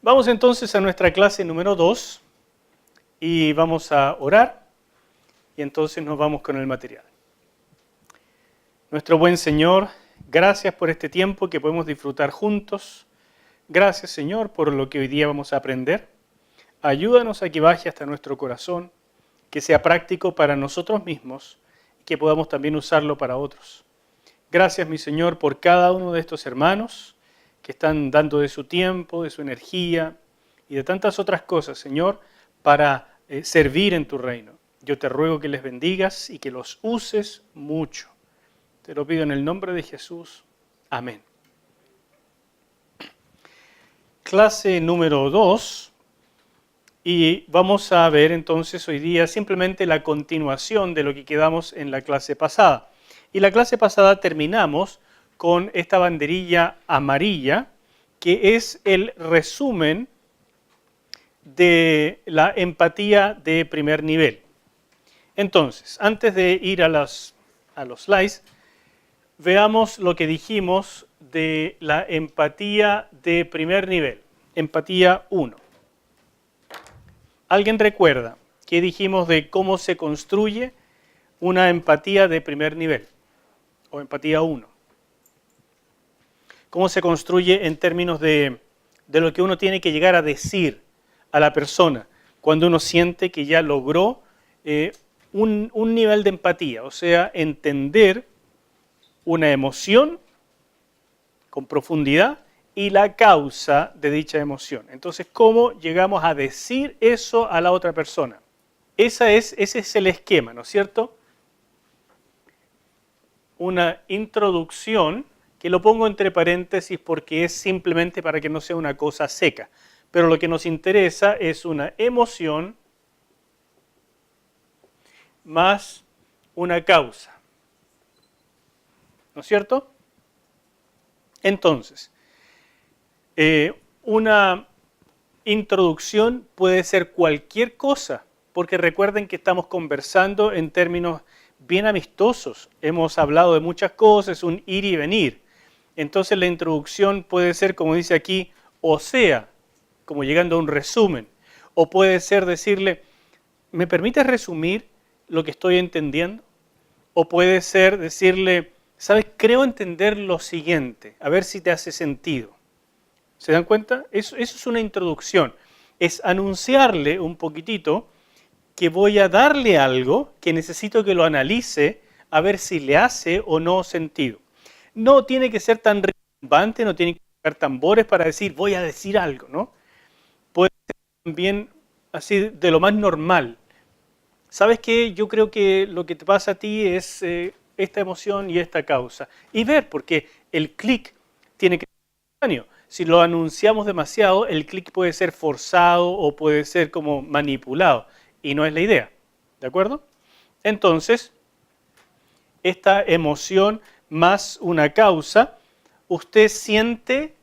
Vamos entonces a nuestra clase número 2 y vamos a orar y entonces nos vamos con el material. Nuestro buen Señor, gracias por este tiempo que podemos disfrutar juntos. Gracias, Señor, por lo que hoy día vamos a aprender. Ayúdanos a que baje hasta nuestro corazón, que sea práctico para nosotros mismos y que podamos también usarlo para otros. Gracias, mi Señor, por cada uno de estos hermanos que están dando de su tiempo, de su energía y de tantas otras cosas, Señor, para servir en tu reino. Yo te ruego que les bendigas y que los uses mucho. Te lo pido en el nombre de Jesús. Amén. Clase número 2 y vamos a ver entonces hoy día simplemente la continuación de lo que quedamos en la clase pasada. Y la clase pasada terminamos con esta banderilla amarilla que es el resumen de la empatía de primer nivel. Entonces, antes de ir a los slides, veamos lo que dijimos de la empatía de primer nivel, empatía 1. ¿Alguien recuerda qué dijimos de cómo se construye una empatía de primer nivel o empatía 1? ¿Cómo se construye en términos de lo que uno tiene que llegar a decir a la persona cuando uno siente que ya logró un nivel de empatía? O sea, entender una emoción con profundidad y la causa de dicha emoción. Entonces, ¿cómo llegamos a decir eso a la otra persona? Ese es el esquema, ¿no es cierto? Una introducción, que lo pongo entre paréntesis porque es simplemente para que no sea una cosa seca. Pero lo que nos interesa es una emoción más una causa. ¿No es cierto? Entonces, una introducción puede ser cualquier cosa, porque recuerden que estamos conversando en términos bien amistosos. Hemos hablado de muchas cosas, un ir y venir. Entonces la introducción puede ser, como dice aquí, o sea, como llegando a un resumen. O puede ser decirle, ¿me permites resumir lo que estoy entendiendo? O puede ser decirle, ¿sabes? Creo entender lo siguiente, a ver si te hace sentido. ¿Se dan cuenta? Eso es una introducción. Es anunciarle un poquitito que voy a darle algo que necesito que lo analice a ver si le hace o no sentido. No tiene que ser tan rimbombante, no tiene que tocar tambores para decir voy a decir algo, ¿no? Puede ser también así de lo más normal. ¿Sabes qué? Yo creo que lo que te pasa a ti es esta emoción y esta causa. Y ver, porque el clic tiene que ser espontáneo. Si lo anunciamos demasiado, el clic puede ser forzado o puede ser como manipulado. Y no es la idea. ¿De acuerdo? Entonces, esta emoción más una causa, usted siente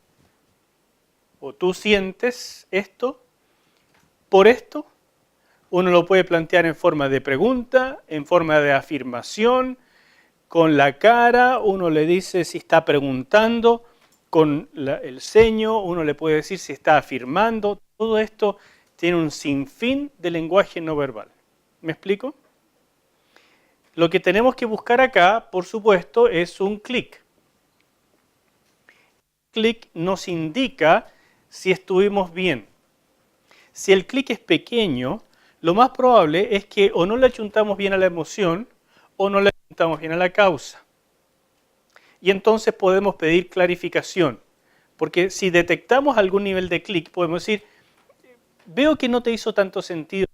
o tú sientes esto por esto. Uno lo puede plantear en forma de pregunta, en forma de afirmación, con la cara, uno le dice si está preguntando, con el ceño, uno le puede decir si está afirmando. Todo esto tiene un sinfín de lenguaje no verbal. ¿Me explico? Lo que tenemos que buscar acá, por supuesto, es un clic. El clic nos indica si estuvimos bien. Si el clic es pequeño, lo más probable es que o no le achuntamos bien a la emoción o no le achuntamos bien a la causa. Y entonces podemos pedir clarificación. Porque si detectamos algún nivel de clic, podemos decir, veo que no te hizo tanto sentido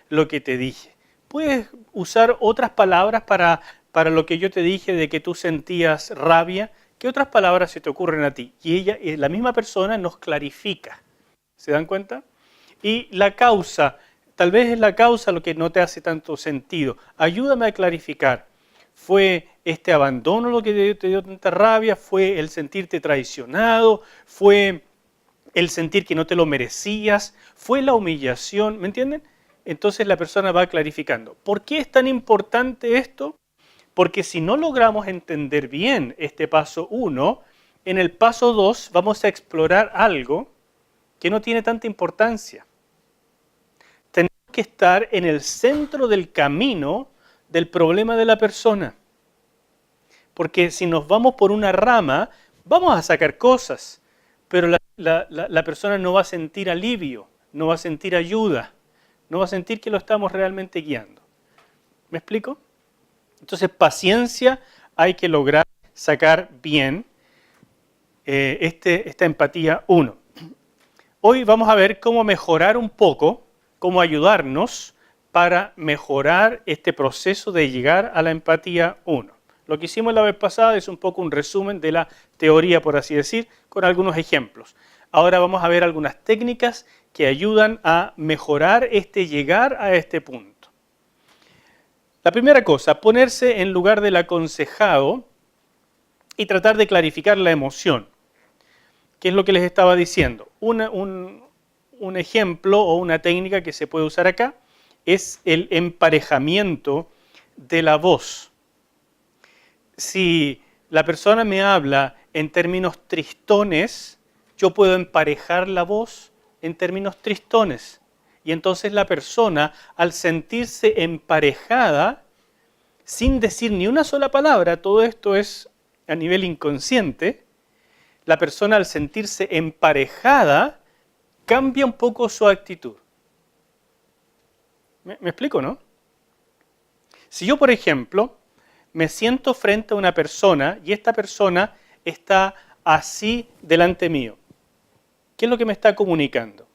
lo que te dije. ¿Puedes usar otras palabras para lo que yo te dije de que tú sentías rabia? ¿Qué otras palabras se te ocurren a ti? Y la misma persona nos clarifica. ¿Se dan cuenta? Y la causa, tal vez es la causa lo que no te hace tanto sentido. Ayúdame a clarificar. ¿Fue este abandono lo que te dio tanta rabia? ¿Fue el sentirte traicionado? ¿Fue el sentir que no te lo merecías? ¿Fue la humillación? ¿Me entienden? Entonces la persona va clarificando. ¿Por qué es tan importante esto? Porque si no logramos entender bien este paso 1, en el paso 2 vamos a explorar algo que no tiene tanta importancia. Tenemos que estar en el centro del camino del problema de la persona. Porque si nos vamos por una rama, vamos a sacar cosas, pero la persona no va a sentir alivio, no va a sentir ayuda, no va a sentir que lo estamos realmente guiando. ¿Me explico? Entonces, paciencia, hay que lograr sacar bien esta empatía 1. Hoy vamos a ver cómo mejorar un poco, cómo ayudarnos para mejorar este proceso de llegar a la empatía 1. Lo que hicimos la vez pasada es un poco un resumen de la teoría, por así decir, con algunos ejemplos. Ahora vamos a ver algunas técnicas que ayudan a mejorar llegar a este punto. La primera cosa, ponerse en lugar del aconsejado y tratar de clarificar la emoción. ¿Qué es lo que les estaba diciendo? Un ejemplo o una técnica que se puede usar acá es el emparejamiento de la voz. Si la persona me habla en términos tristones, yo puedo emparejar la voz en términos tristones. Y entonces la persona, al sentirse emparejada, sin decir ni una sola palabra, todo esto es a nivel inconsciente, la persona al sentirse emparejada cambia un poco su actitud. ¿Me explico, no? Si yo, por ejemplo, me siento frente a una persona y esta persona está así delante mío, ¿qué es lo que me está comunicando?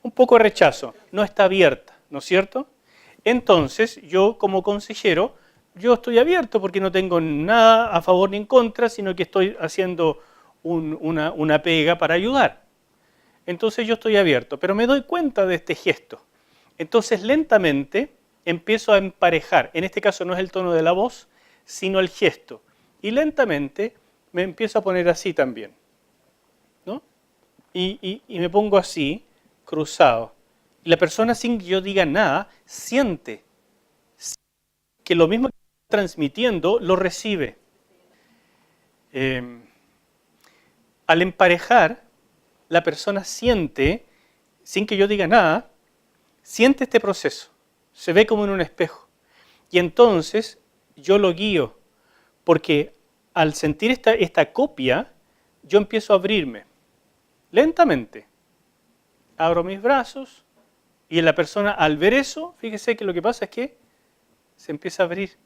Un poco de rechazo, no está abierta, ¿no es cierto? Entonces, yo como consejero, yo estoy abierto porque no tengo nada a favor ni en contra, sino que estoy haciendo una pega para ayudar. Entonces yo estoy abierto, pero me doy cuenta de este gesto. Entonces lentamente empiezo a emparejar. En este caso no es el tono de la voz, sino el gesto. Y lentamente me empiezo a poner así también, ¿no? Y me pongo así, cruzado. Y la persona, sin que yo diga nada, siente que lo mismo que está transmitiendo lo recibe. Al emparejar, la persona siente, sin que yo diga nada, siente este proceso. Se ve como en un espejo. Y entonces yo lo guío, porque al sentir esta copia, yo empiezo a abrirme lentamente. Abro mis brazos y la persona al ver eso, fíjese que lo que pasa es que se empieza a abrir.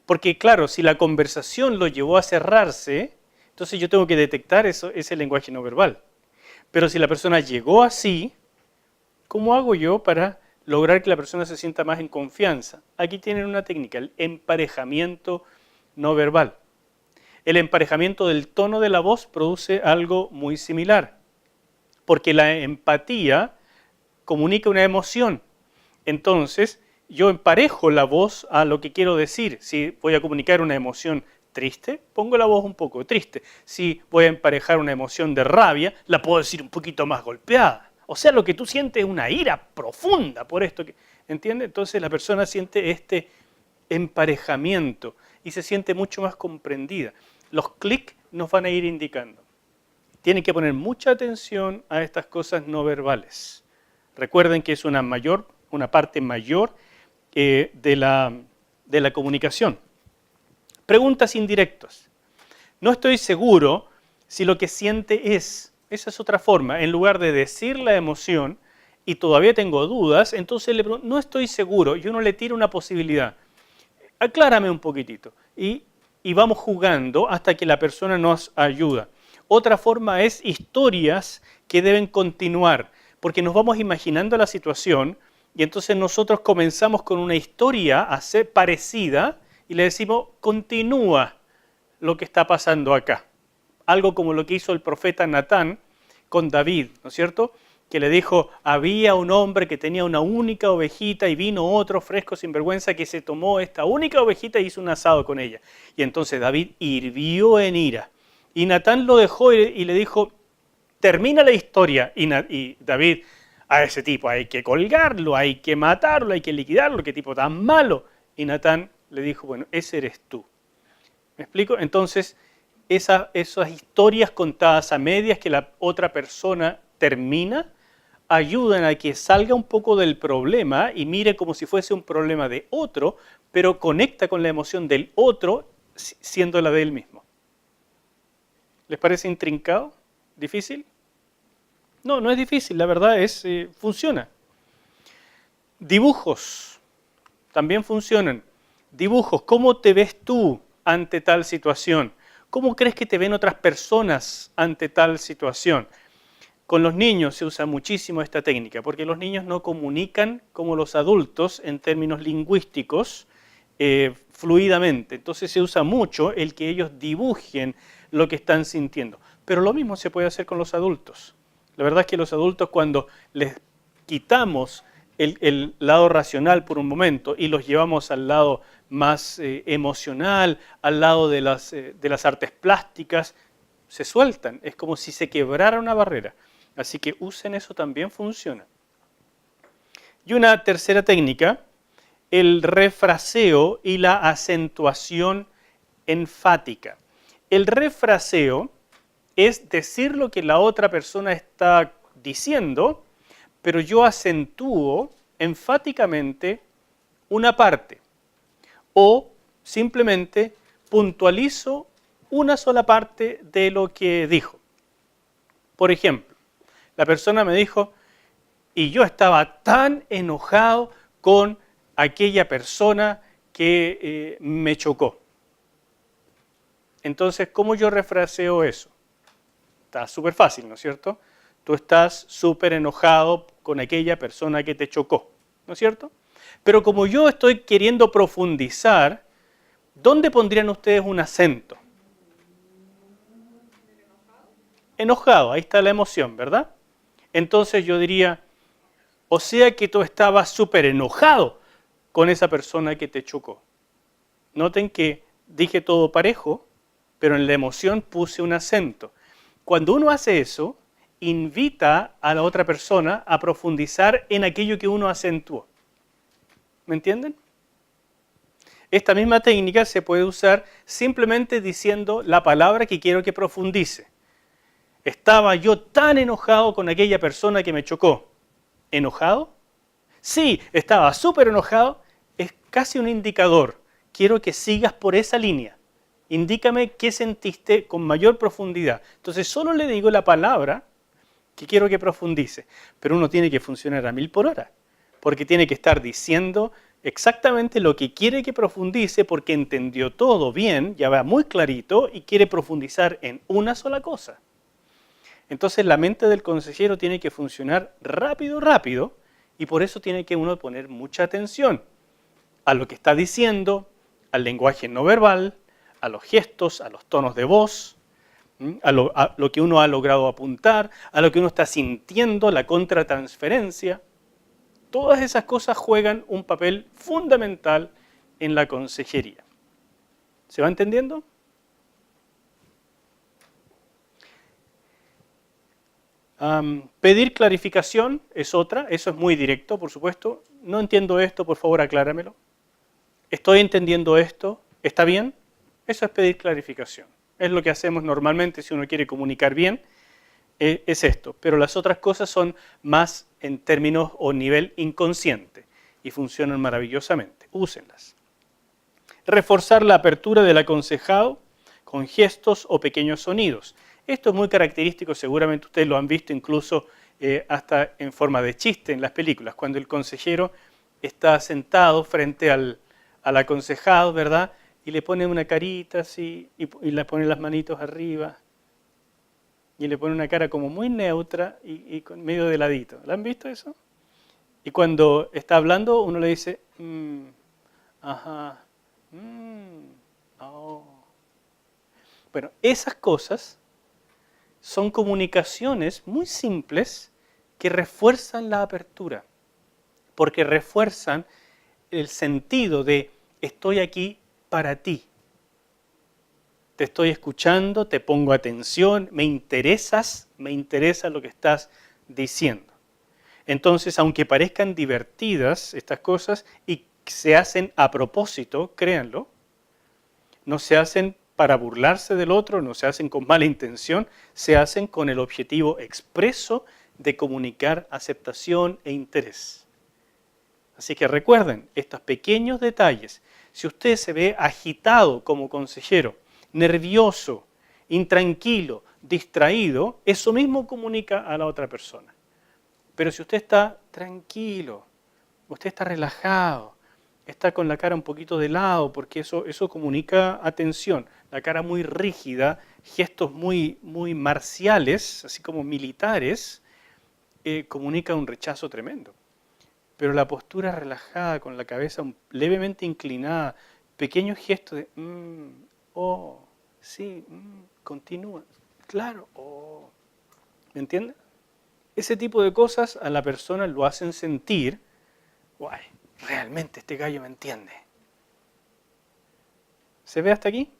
Porque claro, si la conversación lo llevó a cerrarse, entonces yo tengo que detectar ese lenguaje no verbal. Pero si la persona llegó así, ¿cómo hago yo para lograr que la persona se sienta más en confianza? Aquí tienen una técnica, el emparejamiento no verbal. El emparejamiento del tono de la voz produce algo muy similar, porque la empatía comunica una emoción. Entonces, yo emparejo la voz a lo que quiero decir. Si voy a comunicar una emoción triste, pongo la voz un poco triste. Si voy a emparejar una emoción de rabia, la puedo decir un poquito más golpeada. O sea, lo que tú sientes es una ira profunda por esto. ¿Entiendes? Entonces la persona siente este emparejamiento y se siente mucho más comprendida. Los clics nos van a ir indicando. Tienen que poner mucha atención a estas cosas no verbales. Recuerden que es una parte mayor de la comunicación. Preguntas indirectas. No estoy seguro si lo que siente es. Esa es otra forma. En lugar de decir la emoción y todavía tengo dudas, entonces le pregunto, no estoy seguro, y uno le tira una posibilidad. Aclárame un poquitito. Y vamos jugando hasta que la persona nos ayuda. Otra forma es historias que deben continuar, porque nos vamos imaginando la situación y entonces nosotros comenzamos con una historia parecida y le decimos, continúa lo que está pasando acá. Algo como lo que hizo el profeta Natán con David, ¿no es cierto? Que le dijo, había un hombre que tenía una única ovejita y vino otro fresco sinvergüenza que se tomó esta única ovejita y hizo un asado con ella. Y entonces David hirvió en ira. Y Natán lo dejó y le dijo, termina la historia. Y David, a ese tipo hay que colgarlo, hay que matarlo, hay que liquidarlo, qué tipo tan malo. Y Natán le dijo, bueno, ese eres tú. ¿Me explico? Entonces, esas historias contadas a medias que la otra persona termina, ayudan a que salga un poco del problema y mire como si fuese un problema de otro, pero conecta con la emoción del otro siendo la de él mismo. ¿Les parece intrincado? ¿Difícil? No, no es difícil, la verdad es, funciona. Dibujos, también funcionan. Dibujos, ¿cómo te ves tú ante tal situación? ¿Cómo crees que te ven otras personas ante tal situación? Con los niños se usa muchísimo esta técnica, porque los niños no comunican como los adultos en términos lingüísticos fluidamente. Entonces se usa mucho el que ellos dibujen lo que están sintiendo. Pero lo mismo se puede hacer con los adultos. La verdad es que los adultos, cuando les quitamos el lado racional por un momento y los llevamos al lado más emocional, al lado de las artes plásticas, se sueltan. Es como si se quebrara una barrera. Así que usen eso, también funciona. Y una tercera técnica, el refraseo y la acentuación enfática. El refraseo es decir lo que la otra persona está diciendo, pero yo acentúo enfáticamente una parte o simplemente puntualizo una sola parte de lo que dijo. Por ejemplo, la persona me dijo, y yo estaba tan enojado con aquella persona que me chocó. Entonces, ¿cómo yo refraseo eso? Está súper fácil, ¿no es cierto? Tú estás súper enojado con aquella persona que te chocó, ¿no es cierto? Pero como yo estoy queriendo profundizar, ¿dónde pondrían ustedes un acento? Enojado, ahí está la emoción, ¿verdad? Entonces yo diría, o sea que tú estabas súper enojado con esa persona que te chocó. Noten que dije todo parejo, pero en la emoción puse un acento. Cuando uno hace eso, invita a la otra persona a profundizar en aquello que uno acentuó. ¿Me entienden? Esta misma técnica se puede usar simplemente diciendo la palabra que quiero que profundice. Estaba yo tan enojado con aquella persona que me chocó. ¿Enojado? Sí, estaba súper enojado. Es casi un indicador. Quiero que sigas por esa línea. Indícame qué sentiste con mayor profundidad. Entonces solo le digo la palabra que quiero que profundice. Pero uno tiene que funcionar a 1000 por hora. Porque tiene que estar diciendo exactamente lo que quiere que profundice porque entendió todo bien, ya va muy clarito y quiere profundizar en una sola cosa. Entonces la mente del consejero tiene que funcionar rápido, rápido, y por eso tiene que uno poner mucha atención a lo que está diciendo, al lenguaje no verbal, a los gestos, a los tonos de voz, a lo que uno ha logrado apuntar, a lo que uno está sintiendo, la contratransferencia. Todas esas cosas juegan un papel fundamental en la consejería. ¿Se va entendiendo? Pedir clarificación es otra, eso es muy directo, por supuesto. No entiendo esto, por favor acláramelo. ¿Estoy entendiendo esto? ¿Está bien? Eso es pedir clarificación. Es lo que hacemos normalmente si uno quiere comunicar bien, es esto. Pero las otras cosas son más en términos o nivel inconsciente y funcionan maravillosamente. Úsenlas. Reforzar la apertura del aconsejado con gestos o pequeños sonidos. Esto es muy característico, seguramente ustedes lo han visto incluso hasta en forma de chiste en las películas, cuando el consejero está sentado frente al aconsejado, ¿verdad? Y le pone una carita así, y le pone las manitos arriba, y le pone una cara como muy neutra y medio de ladito. ¿La han visto eso? Y cuando está hablando, uno le dice, ajá, oh. Bueno, esas cosas son comunicaciones muy simples que refuerzan la apertura, porque refuerzan el sentido de estoy aquí para ti. Te estoy escuchando, te pongo atención, me interesa lo que estás diciendo. Entonces, aunque parezcan divertidas estas cosas y se hacen a propósito, créanlo, no se hacen para burlarse del otro, no se hacen con mala intención, se hacen con el objetivo expreso de comunicar aceptación e interés. Así que recuerden, estos pequeños detalles, si usted se ve agitado como consejero, nervioso, intranquilo, distraído, eso mismo comunica a la otra persona. Pero si usted está tranquilo, usted está relajado, está con la cara un poquito de lado, porque eso comunica atención. La cara muy rígida, gestos muy marciales, así como militares, comunica un rechazo tremendo. Pero la postura relajada, con la cabeza levemente inclinada, pequeños gestos de, oh, sí, continúa, claro, oh. ¿Me entiende? Ese tipo de cosas a la persona lo hacen sentir, guay, realmente este gallo me entiende. ¿Se ve hasta aquí?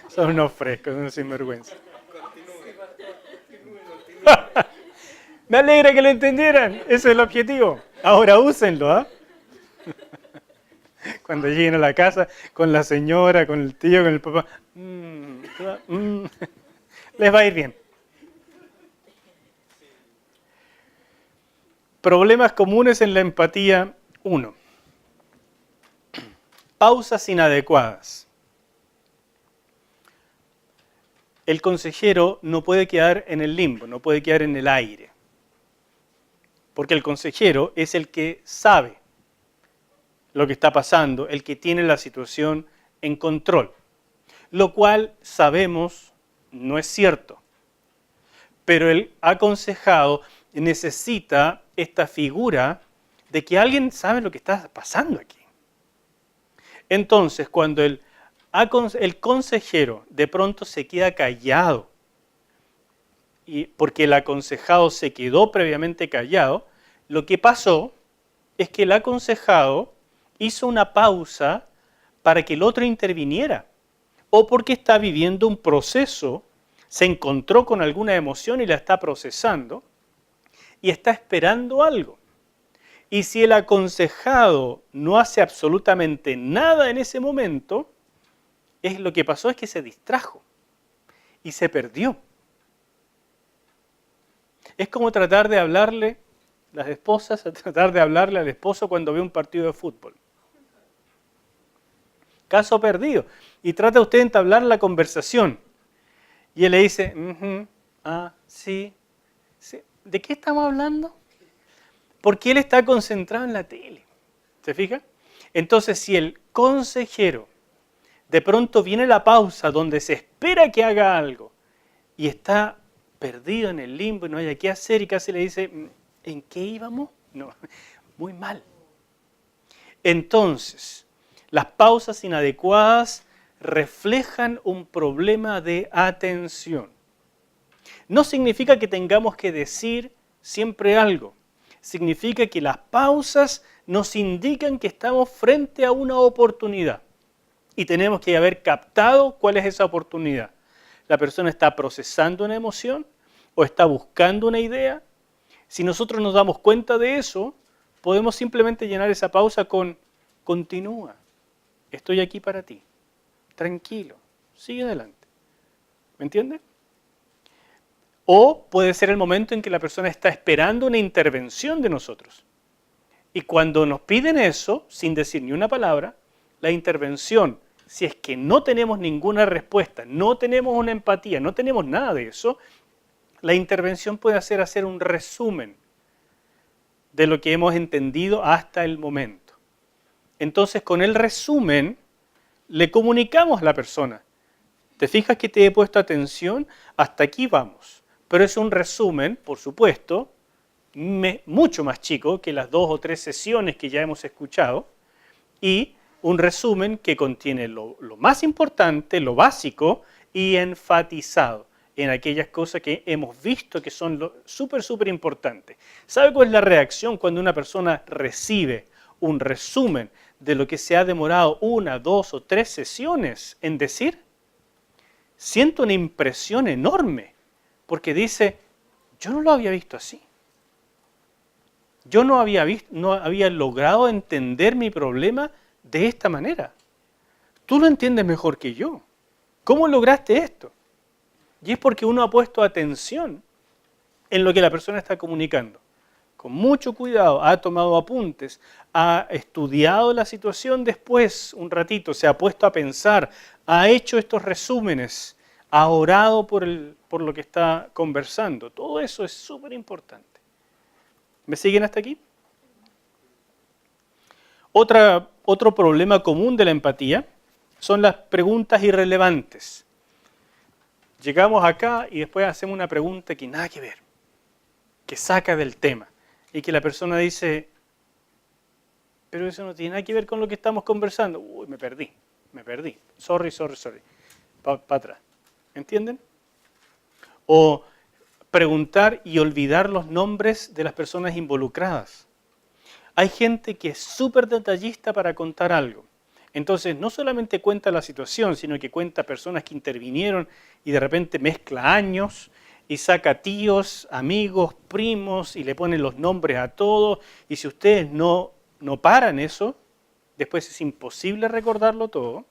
Son unos frescos, unos sinvergüenza. Me alegra que lo entendieran, ese es el objetivo. Ahora úsenlo, ¿ah? Cuando lleguen a la casa con la señora, con el tío, con el papá, les va a ir bien. Problemas comunes en la empatía 1. Pausas inadecuadas. El consejero no puede quedar en el limbo, no puede quedar en el aire. Porque el consejero es el que sabe lo que está pasando, el que tiene la situación en control. Lo cual sabemos no es cierto. Pero el aconsejado necesita esta figura de que alguien sabe lo que está pasando aquí. Entonces, cuando el consejero de pronto se queda callado, y porque el aconsejado se quedó previamente callado, lo que pasó es que el aconsejado hizo una pausa para que el otro interviniera, o porque está viviendo un proceso, se encontró con alguna emoción y la está procesando, y está esperando algo. Y si el aconsejado no hace absolutamente nada en ese momento, lo que pasó es que se distrajo y se perdió. Es como tratar de hablarle, las esposas, tratar de hablarle al esposo cuando ve un partido de fútbol. Caso perdido. Y trata usted de entablar la conversación. Y él le dice, sí. ¿De qué estamos hablando? Porque él está concentrado en la tele. ¿Se fija? Entonces, si el consejero de pronto viene la pausa donde se espera que haga algo y está perdido en el limbo y no haya qué hacer y casi le dice, ¿en qué íbamos? No, muy mal. Entonces, las pausas inadecuadas reflejan un problema de atención. No significa que tengamos que decir siempre algo. Significa que las pausas nos indican que estamos frente a una oportunidad y tenemos que haber captado cuál es esa oportunidad. La persona está procesando una emoción o está buscando una idea. Si nosotros nos damos cuenta de eso, podemos simplemente llenar esa pausa con continúa, estoy aquí para ti, tranquilo, sigue adelante. ¿Me entiende? O puede ser el momento en que la persona está esperando una intervención de nosotros. Y cuando nos piden eso, sin decir ni una palabra, la intervención, si es que no tenemos ninguna respuesta, no tenemos una empatía, no tenemos nada de eso, la intervención puede hacer un resumen de lo que hemos entendido hasta el momento. Entonces, con el resumen, le comunicamos a la persona. ¿Te fijas que te he puesto atención? Hasta aquí vamos. Pero es un resumen, por supuesto, mucho más chico que las 2 o 3 sesiones que ya hemos escuchado, y un resumen que contiene lo más importante, lo básico, y enfatizado en aquellas cosas que hemos visto que son súper importantes. ¿Sabe cuál es la reacción cuando una persona recibe un resumen de lo que se ha demorado 1, 2 o 3 sesiones en decir? Siento una impresión enorme, porque dice, yo no lo había visto así. Yo no había no había logrado entender mi problema de esta manera. Tú lo entiendes mejor que yo. ¿Cómo lograste esto? Y es porque uno ha puesto atención en lo que la persona está comunicando. Con mucho cuidado, ha tomado apuntes, ha estudiado la situación después un ratito, se ha puesto a pensar, ha hecho estos resúmenes, ha orado por lo que está conversando. Todo eso es súper importante. ¿Me siguen hasta aquí? Otro problema común de la empatía son las preguntas irrelevantes. Llegamos acá y después hacemos una pregunta que nada que ver, que saca del tema y que la persona dice, pero eso no tiene nada que ver con lo que estamos conversando. Uy, me perdí. Sorry. Para atrás. ¿Entienden? O preguntar y olvidar los nombres de las personas involucradas. Hay gente que es súper detallista para contar algo. Entonces, no solamente cuenta la situación, sino que cuenta personas que intervinieron y de repente mezcla años y saca tíos, amigos, primos y le pone los nombres a todos. Y si ustedes no paran eso, después es imposible recordarlo todo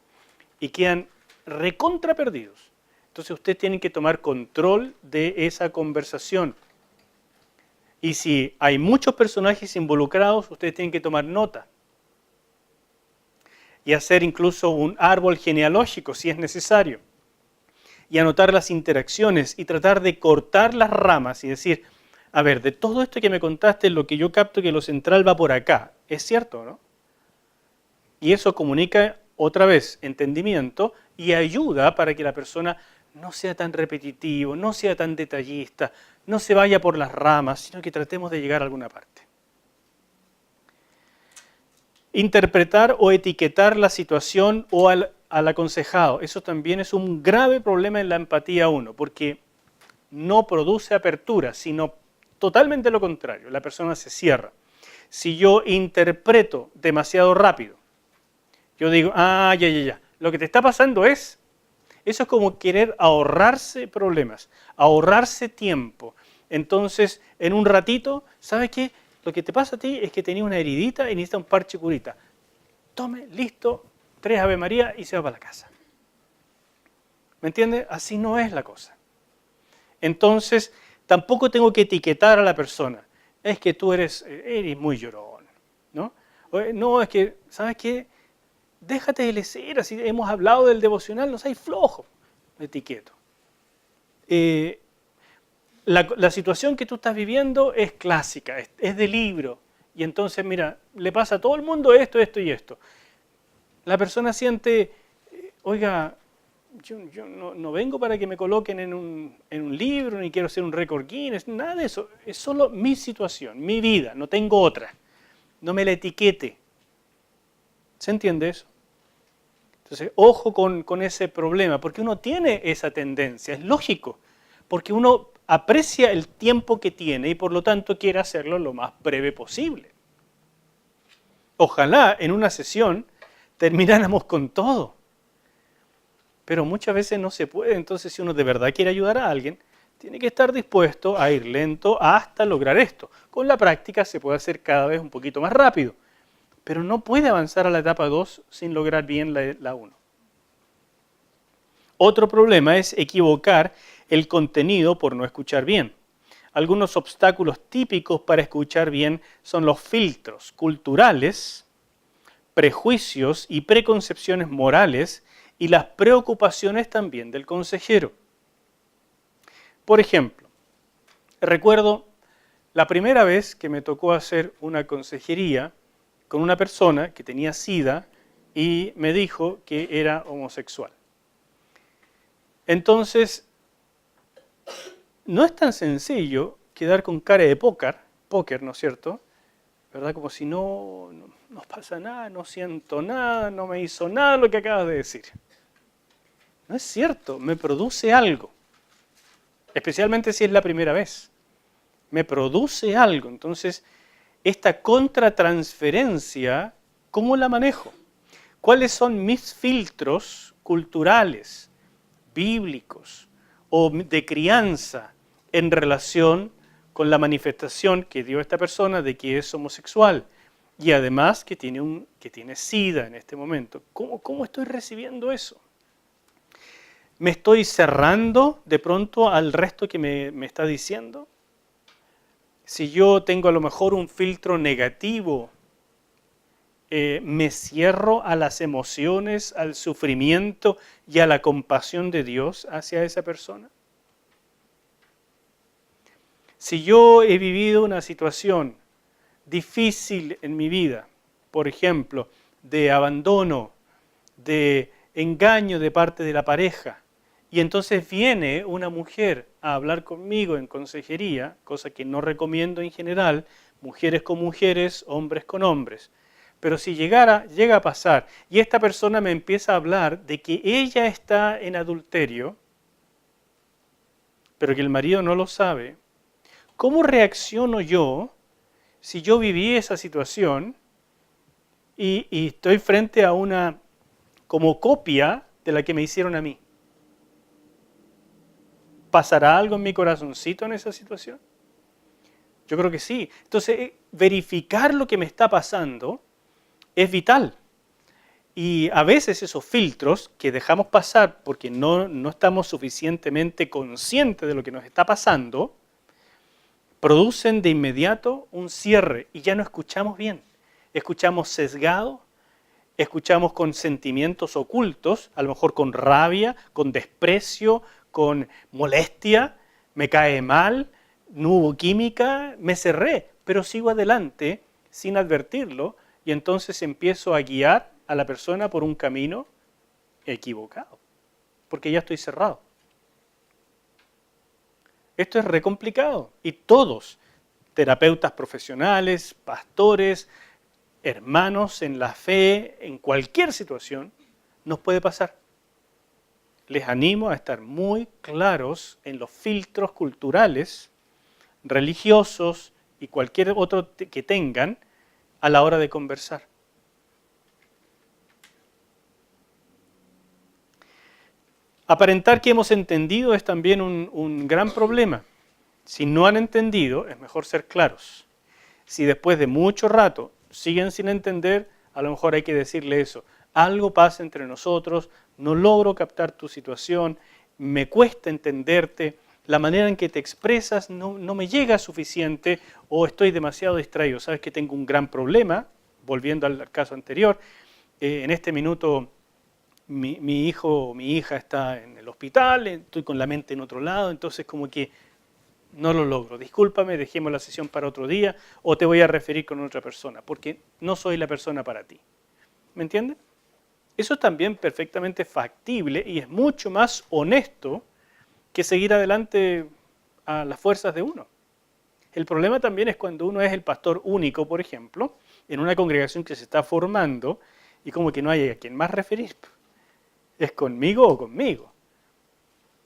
y quedan recontra perdidos. Entonces, ustedes tienen que tomar control de esa conversación. Y si hay muchos personajes involucrados, ustedes tienen que tomar nota. Y hacer incluso un árbol genealógico si es necesario. Y anotar las interacciones y tratar de cortar las ramas y decir, a ver, de todo esto que me contaste, lo que yo capto que lo central va por acá. ¿Es cierto, no? Y eso comunica otra vez entendimiento y ayuda para que la persona no sea tan repetitivo, no sea tan detallista, no se vaya por las ramas, sino que tratemos de llegar a alguna parte. Interpretar o etiquetar la situación o al aconsejado. Eso también es un grave problema en la empatía 1, porque no produce apertura, sino totalmente lo contrario. La persona se cierra. Si yo interpreto demasiado rápido, yo digo, ya. Lo que te está pasando es, eso es como querer ahorrarse problemas, ahorrarse tiempo. Entonces, en un ratito, ¿sabes qué? Lo que te pasa a ti es que tenías una heridita y necesitas un parche curita. Tome, listo, 3 Ave María y se va para la casa. ¿Me entiendes? Así no es la cosa. Entonces, tampoco tengo que etiquetar a la persona. Es que tú eres muy llorón, ¿no? No, es que, ¿sabes qué? Déjate de lecer, así hemos hablado del devocional, no seas flojo. Etiqueto. La situación que tú estás viviendo es clásica, es de libro. Y entonces, mira, le pasa a todo el mundo esto y esto. La persona siente, oiga, yo no vengo para que me coloquen en un libro, ni quiero ser un récord Guinness, nada de eso. Es solo mi situación, mi vida, no tengo otra. No me la etiquete. ¿Se entiende eso? Entonces, ojo con ese problema, porque uno tiene esa tendencia, es lógico, porque uno aprecia el tiempo que tiene y por lo tanto quiere hacerlo lo más breve posible. Ojalá en una sesión termináramos con todo, pero muchas veces no se puede. Entonces, si uno de verdad quiere ayudar a alguien, tiene que estar dispuesto a ir lento hasta lograr esto. Con la práctica se puede hacer cada vez un poquito más rápido, pero no puede avanzar a la etapa 2 sin lograr bien la 1. Otro problema es equivocar el contenido por no escuchar bien. Algunos obstáculos típicos para escuchar bien son los filtros culturales, prejuicios y preconcepciones morales y las preocupaciones también del consejero. Por ejemplo, recuerdo la primera vez que me tocó hacer una consejería con una persona que tenía SIDA y me dijo que era homosexual. Entonces, no es tan sencillo quedar con cara de póker, ¿no es cierto? ¿Verdad? Como si no pasa nada, no siento nada, no me hizo nada lo que acabas de decir. No es cierto, me produce algo, especialmente si es la primera vez. Me produce algo, entonces esta contratransferencia, ¿cómo la manejo? ¿Cuáles son mis filtros culturales, bíblicos o de crianza en relación con la manifestación que dio esta persona de que es homosexual y además que tiene SIDA en este momento. ¿Cómo estoy recibiendo eso? ¿Me estoy cerrando de pronto al resto que me está diciendo? Si yo tengo a lo mejor un filtro negativo, ¿me cierro a las emociones, al sufrimiento y a la compasión de Dios hacia esa persona? Si yo he vivido una situación difícil en mi vida, por ejemplo, de abandono, de engaño de parte de la pareja, y entonces viene una mujer a hablar conmigo en consejería, cosa que no recomiendo en general, mujeres con mujeres, hombres con hombres. Pero si llega a pasar y esta persona me empieza a hablar de que ella está en adulterio, pero que el marido no lo sabe, ¿cómo reacciono yo si yo viví esa situación y estoy frente a una como copia de la que me hicieron a mí? ¿Pasará algo en mi corazoncito en esa situación? Yo creo que sí. Entonces, verificar lo que me está pasando es vital. Y a veces esos filtros que dejamos pasar porque no estamos suficientemente conscientes de lo que nos está pasando, producen de inmediato un cierre y ya no escuchamos bien. Escuchamos sesgado, escuchamos con sentimientos ocultos, a lo mejor con rabia, con desprecio, con molestia, me cae mal, no hubo química, me cerré, pero sigo adelante sin advertirlo y entonces empiezo a guiar a la persona por un camino equivocado, porque ya estoy cerrado. Esto es re complicado y todos, terapeutas profesionales, pastores, hermanos en la fe, en cualquier situación, nos puede pasar. Les animo a estar muy claros en los filtros culturales, religiosos y cualquier otro que tengan a la hora de conversar. Aparentar que hemos entendido es también un gran problema. Si no han entendido, es mejor ser claros. Si después de mucho rato siguen sin entender, a lo mejor hay que decirle eso. Algo pasa entre nosotros, no logro captar tu situación, me cuesta entenderte, la manera en que te expresas no me llega suficiente o estoy demasiado distraído. Sabes que tengo un gran problema, volviendo al caso anterior, en este minuto mi hijo o mi hija está en el hospital, estoy con la mente en otro lado, entonces como que no lo logro. Discúlpame, dejemos la sesión para otro día o te voy a referir con otra persona porque no soy la persona para ti. ¿Me entienden? Eso es también perfectamente factible y es mucho más honesto que seguir adelante a las fuerzas de uno. El problema también es cuando uno es el pastor único, por ejemplo, en una congregación que se está formando y como que no hay a quien más referir. ¿Es conmigo o conmigo?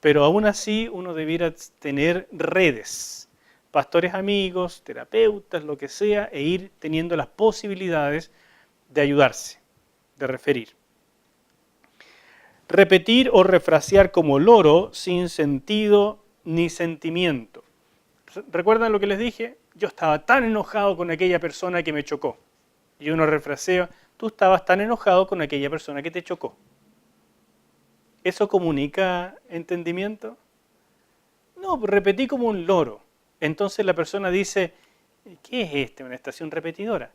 Pero aún así uno debiera tener redes, pastores amigos, terapeutas, lo que sea, e ir teniendo las posibilidades de ayudarse, de referir. Repetir o refrasear como loro sin sentido ni sentimiento. ¿Recuerdan lo que les dije? Yo estaba tan enojado con aquella persona que me chocó. Y uno refrasea, tú estabas tan enojado con aquella persona que te chocó. ¿Eso comunica entendimiento? No, repetí como un loro. Entonces la persona dice, ¿qué es esto? ¿Una estación repetidora?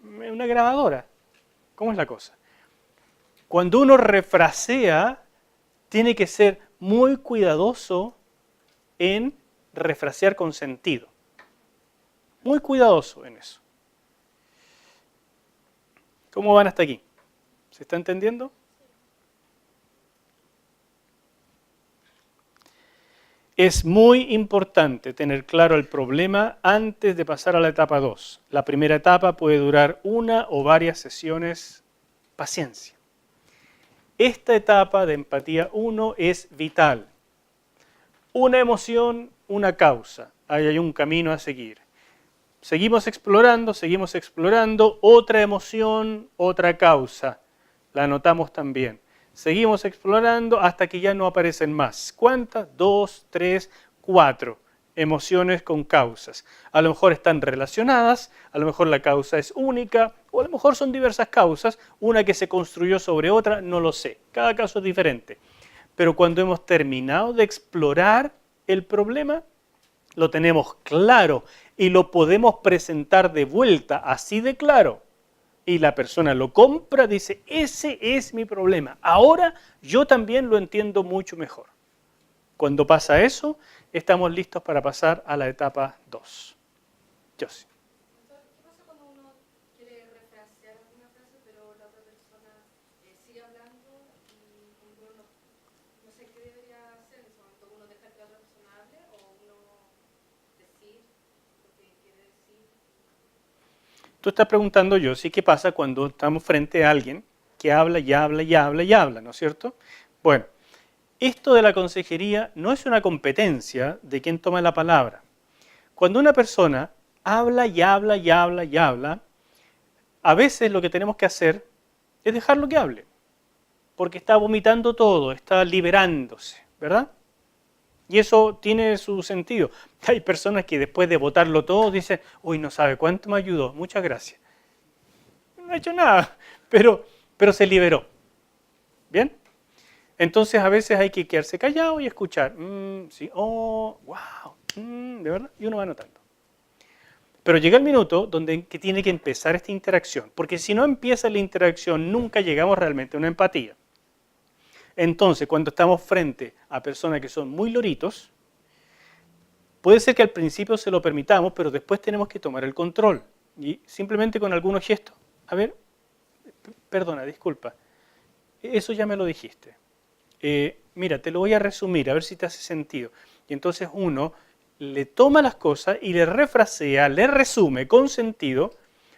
¿Una grabadora? ¿Cómo es la cosa? Cuando uno refrasea, tiene que ser muy cuidadoso en refrasear con sentido. Muy cuidadoso en eso. ¿Cómo van hasta aquí? ¿Se está entendiendo? Es muy importante tener claro el problema antes de pasar a la etapa 2. La primera etapa puede durar una o varias sesiones. Paciencia. Esta etapa de empatía 1 es vital. Una emoción, una causa. Ahí hay un camino a seguir. Seguimos explorando, otra emoción, otra causa. La anotamos también. Seguimos explorando hasta que ya no aparecen más. ¿Cuántas? 2, 3, 4. emociones con causas. A lo mejor están relacionadas, a lo mejor la causa es única, o a lo mejor son diversas causas, una que se construyó sobre otra, no lo sé. Cada caso es diferente. Pero cuando hemos terminado de explorar el problema, lo tenemos claro y lo podemos presentar de vuelta así de claro, y la persona lo compra, dice, ese es mi problema. Ahora yo también lo entiendo mucho mejor. Cuando pasa eso, estamos listos para pasar a la etapa 2. Yo sí. ¿Qué pasa cuando uno quiere refrasear alguna frase, pero la otra persona sigue hablando y como que uno no sé qué debería hacer en ese momento? ¿Uno deja que la otra persona hable o uno decir lo que quiere decir? Tú estás preguntando, yo sí, ¿qué pasa cuando estamos frente a alguien que habla y habla y habla y habla, ¿no es cierto? Bueno, esto de la consejería no es una competencia de quien toma la palabra. Cuando una persona habla y habla y habla y habla, a veces lo que tenemos que hacer es dejarlo que hable, porque está vomitando todo, está liberándose, ¿verdad? Y eso tiene su sentido. Hay personas que después de votarlo todo dicen, uy, no sabe cuánto me ayudó, muchas gracias. No ha hecho nada, pero se liberó. ¿Bien? Entonces a veces hay que quedarse callado y escuchar. Sí, oh, wow, de verdad, y uno va notando. Pero llega el minuto donde que tiene que empezar esta interacción, porque si no empieza la interacción nunca llegamos realmente a una empatía. Entonces, cuando estamos frente a personas que son muy loritos, puede ser que al principio se lo permitamos, pero después tenemos que tomar el control. Y simplemente con algunos gestos, a ver, perdona, disculpa, eso ya me lo dijiste. Mira, te lo voy a resumir, a ver si te hace sentido. Y entonces uno le toma las cosas y le refrasea, le resume con sentido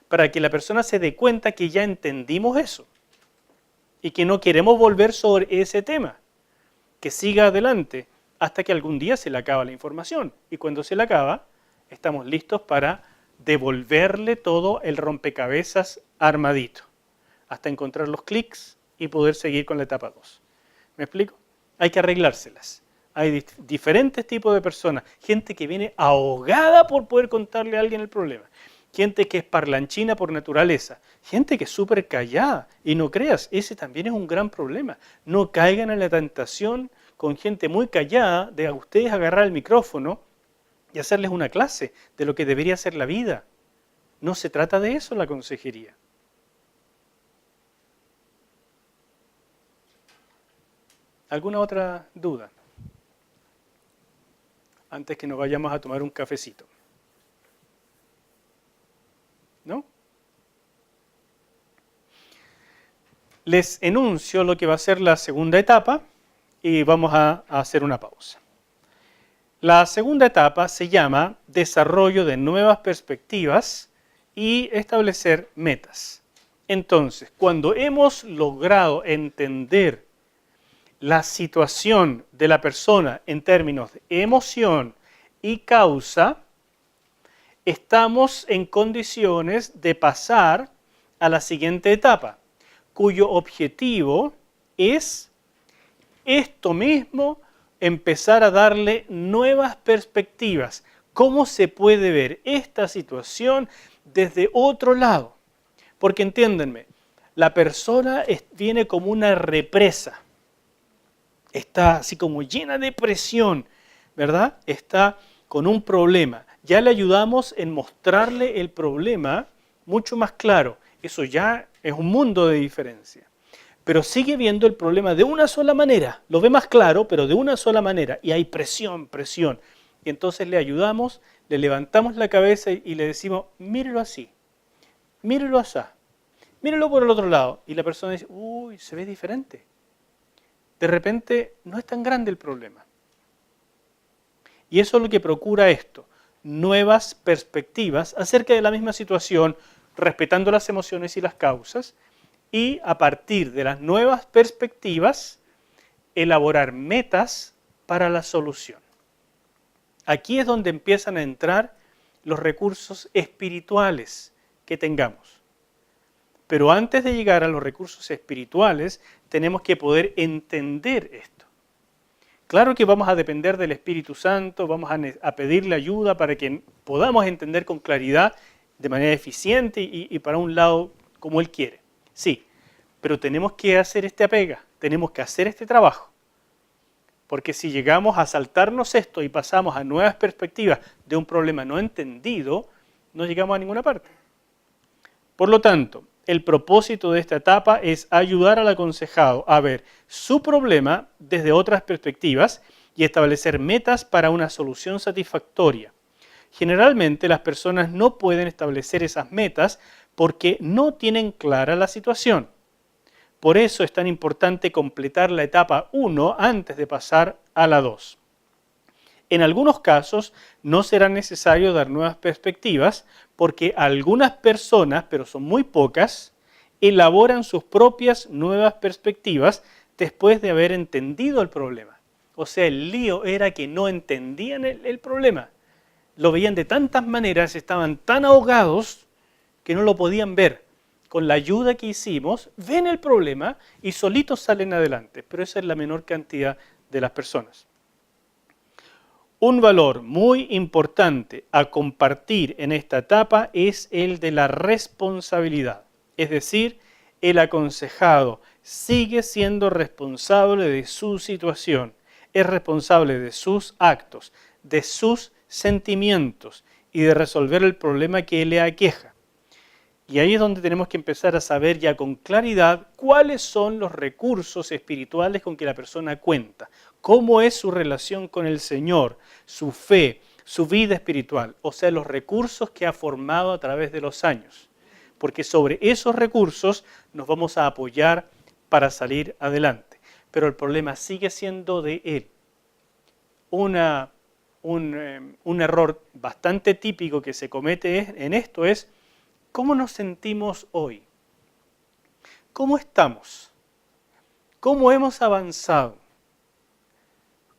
para que la persona se dé cuenta que ya entendimos eso y que no queremos volver sobre ese tema, que siga adelante hasta que algún día se le acaba la información. Y cuando se le acaba, estamos listos para devolverle todo el rompecabezas armadito, hasta encontrar los clics y poder seguir con la etapa 2. ¿Me explico? Hay que arreglárselas. Hay diferentes tipos de personas. Gente que viene ahogada por poder contarle a alguien el problema. Gente que es parlanchina por naturaleza. Gente que es súper callada. Y no creas, ese también es un gran problema. No caigan en la tentación con gente muy callada de a ustedes agarrar el micrófono y hacerles una clase de lo que debería ser la vida. No se trata de eso la consejería. ¿Alguna otra duda? Antes que nos vayamos a tomar un cafecito. ¿No? Les enuncio lo que va a ser la segunda etapa y vamos a hacer una pausa. La segunda etapa se llama desarrollo de nuevas perspectivas y establecer metas. Entonces, cuando hemos logrado entender la situación de la persona en términos de emoción y causa, estamos en condiciones de pasar a la siguiente etapa, cuyo objetivo es esto mismo, empezar a darle nuevas perspectivas. ¿Cómo se puede ver esta situación desde otro lado? Porque entiéndanme, la persona viene como una represa. Está así como llena de presión, ¿verdad? Está con un problema. Ya le ayudamos en mostrarle el problema mucho más claro. Eso ya es un mundo de diferencia. Pero sigue viendo el problema de una sola manera. Lo ve más claro, pero de una sola manera. Y hay presión, presión. Y entonces le ayudamos, le levantamos la cabeza y le decimos, mírelo así, mírelo así, mírelo por el otro lado. Y la persona dice, uy, se ve diferente. De repente no es tan grande el problema. Y eso es lo que procura esto, nuevas perspectivas acerca de la misma situación, respetando las emociones y las causas, y a partir de las nuevas perspectivas, elaborar metas para la solución. Aquí es donde empiezan a entrar los recursos espirituales que tengamos. Pero antes de llegar a los recursos espirituales, tenemos que poder entender esto. Claro que vamos a depender del Espíritu Santo, vamos a pedirle ayuda para que podamos entender con claridad, de manera eficiente y para un lado como Él quiere. Sí, pero tenemos que hacer esta apega, tenemos que hacer este trabajo. Porque si llegamos a saltarnos esto y pasamos a nuevas perspectivas de un problema no entendido, no llegamos a ninguna parte. Por lo tanto, el propósito de esta etapa es ayudar al aconsejado a ver su problema desde otras perspectivas y establecer metas para una solución satisfactoria. Generalmente las personas no pueden establecer esas metas porque no tienen clara la situación. Por eso es tan importante completar la etapa 1 antes de pasar a la 2. En algunos casos no será necesario dar nuevas perspectivas porque algunas personas, pero son muy pocas, elaboran sus propias nuevas perspectivas después de haber entendido el problema. O sea, el lío era que no entendían el problema. Lo veían de tantas maneras, estaban tan ahogados que no lo podían ver. Con la ayuda que hicimos, ven el problema y solitos salen adelante, pero esa es la menor cantidad de las personas. Un valor muy importante a compartir en esta etapa es el de la responsabilidad. Es decir, el aconsejado sigue siendo responsable de su situación, es responsable de sus actos, de sus sentimientos y de resolver el problema que le aqueja. Y ahí es donde tenemos que empezar a saber ya con claridad cuáles son los recursos espirituales con que la persona cuenta, cómo es su relación con el Señor, su fe, su vida espiritual, o sea, los recursos que ha formado a través de los años. Porque sobre esos recursos nos vamos a apoyar para salir adelante. Pero el problema sigue siendo de él. Un error bastante típico que se comete en esto es: ¿cómo nos sentimos hoy? ¿Cómo estamos? ¿Cómo hemos avanzado?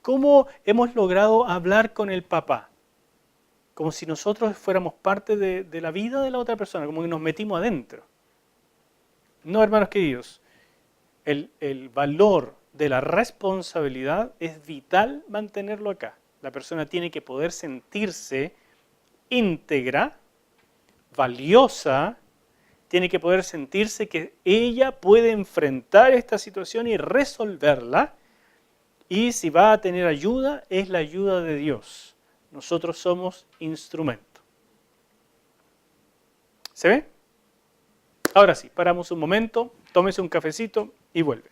¿Cómo hemos logrado hablar con el papá? Como si nosotros fuéramos parte de la vida de la otra persona, como que nos metimos adentro. No, hermanos queridos, el valor de la responsabilidad es vital mantenerlo acá. La persona tiene que poder sentirse íntegra, valiosa, tiene que poder sentirse que ella puede enfrentar esta situación y resolverla, y si va a tener ayuda, es la ayuda de Dios. Nosotros somos instrumento. ¿Se ve? Ahora sí, paramos un momento, tómese un cafecito y vuelve.